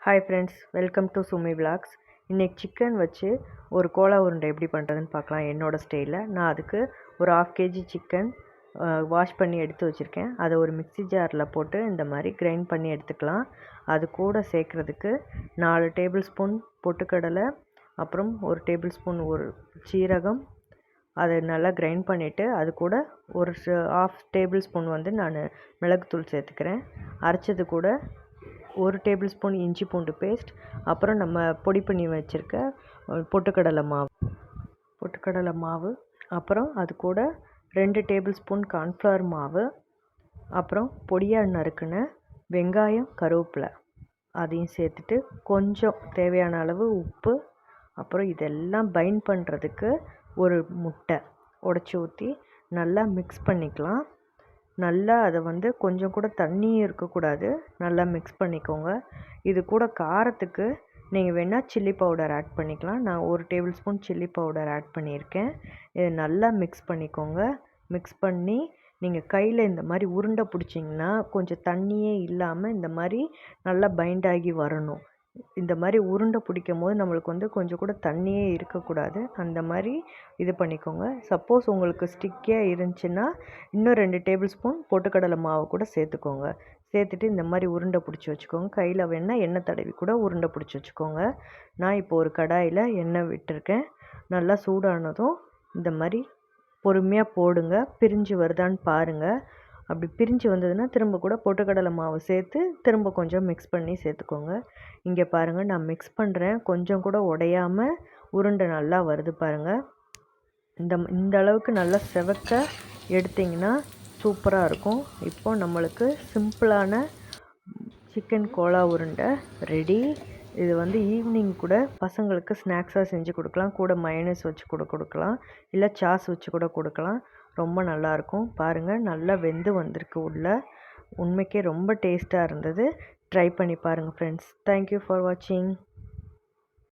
Hi friends, welcome to Sumi vlogs. இன்றைக்கி chicken வச்சு ஒரு கோலா உருண்டை எப்படி பண்ணுறதுன்னு பார்க்கலாம் என்னோடய ஸ்டைலில். நான் அதுக்கு ஒரு 1/2 kg சிக்கன் வாஷ் பண்ணி எடுத்து வச்சுருக்கேன். அதை ஒரு மிக்ஸி ஜாரில் போட்டு இந்த மாதிரி கிரைண்ட் பண்ணி எடுத்துக்கலாம். அது கூட சேர்க்குறதுக்கு 4 டேபிள் ஸ்பூன் பொட்டுக்கடலை, அப்புறம் 1 டேபிள் ஸ்பூன் ஒரு சீரகம், அதை நல்லா கிரைண்ட் பண்ணிவிட்டு அது கூட ஒரு 1/2 டேபிள் ஸ்பூன் நான் மிளகுத்தூள் சேர்த்துக்கிறேன். அரைச்சது கூட 1 டேபிள் ஸ்பூன் இஞ்சி பூண்டு பேஸ்ட், அப்புறம் நம்ம பொடி பண்ணி வச்சுருக்க பொட்டுக்கடலை மாவு, அப்புறம் அது கூட 2 டேபிள் ஸ்பூன் கார்ன்ஃப்ளவர் மாவு, அப்புறம் பொடியாக நறுக்குன வெங்காயம், கருவேப்பிலை அதையும் சேர்த்துட்டு கொஞ்சம் தேவையான அளவு உப்பு, அப்புறம் இதெல்லாம் பைண்ட் பண்ணுறதுக்கு ஒரு முட்டை உடச்சி ஊற்றி நல்லா மிக்ஸ் பண்ணிக்கலாம். நல்லா அதை கொஞ்சம் கூட தண்ணியும் இருக்கக்கூடாது, நல்லா மிக்ஸ் பண்ணிக்கோங்க. இது கூட காரத்துக்கு நீங்கள் வேணால் சில்லி பவுடர் ஆட் பண்ணிக்கலாம். நான் 1 tablespoon chilli powder add பண்ணியிருக்கேன். இதை நல்லா மிக்ஸ் பண்ணிக்கோங்க. மிக்ஸ் பண்ணி நீங்கள் கையில் இந்த மாதிரி உருண்டை பிடிச்சிங்கன்னா கொஞ்சம் தண்ணியே இல்லாமல் இந்த மாதிரி நல்லா பைண்ட் ஆகி வரணும். இந்த மாதிரி உருண்டை பிடிக்கும் போது நம்மளுக்கு கொஞ்சம் கூட தண்ணியே இருக்கக்கூடாது. அந்த மாதிரி இது பண்ணிக்கோங்க. சப்போஸ் உங்களுக்கு ஸ்டிக்கியாக இருந்துச்சுன்னா இன்னும் 2 டேபிள் ஸ்பூன் பொட்டுக்கடலை மாவு கூட சேர்த்துக்கோங்க. சேர்த்துட்டு இந்த மாதிரி உருண்டை பிடிச்சி வச்சுக்கோங்க. கையில் வேணால் எண்ணெய் தடவி கூட உருண்டை பிடிச்சி வச்சுக்கோங்க. நான் இப்போ ஒரு கடாயில் எண்ணெய் விட்டுருக்கேன். நல்லா சூடானதும் இந்த மாதிரி பொறுமையாக போடுங்க. பிரிஞ்சு வருதான்னு பாருங்கள். அப்படி பிரிஞ்சு வந்ததுன்னா திரும்ப கூட பொட்டுக்கடலை மாவு சேர்த்து திரும்ப கொஞ்சம் மிக்ஸ் பண்ணி சேர்த்துக்கோங்க. இங்கே பாருங்கள், நான் மிக்ஸ் பண்ணுறேன். கொஞ்சம் கூட உடையாமல் உருண்டை நல்லா வருது பாருங்கள். இந்த அளவுக்கு நல்லா செவக்க எடுத்திங்கன்னா சூப்பராக இருக்கும். இப்போது நம்மளுக்கு சிம்பிளான சிக்கன் கோலா உருண்டை ரெடி. இது ஈவினிங் கூட பசங்களுக்கு ஸ்நாக்ஸாக செஞ்சு கொடுக்கலாம். கூட மயோனைஸ் வச்சு கூட கொடுக்கலாம், இல்லை சாஸ் வச்சு கூட கொடுக்கலாம். ரொம்ப நல்லாயிருக்கும். பாருங்கள், நல்லா வெந்து வந்திருக்கு உள்ள. உண்மைக்கே ரொம்ப டேஸ்ட்டாக இருந்தது. ட்ரை பண்ணி பாருங்கள் ஃப்ரெண்ட்ஸ். தேங்க்யூ ஃபார் வாட்சிங்.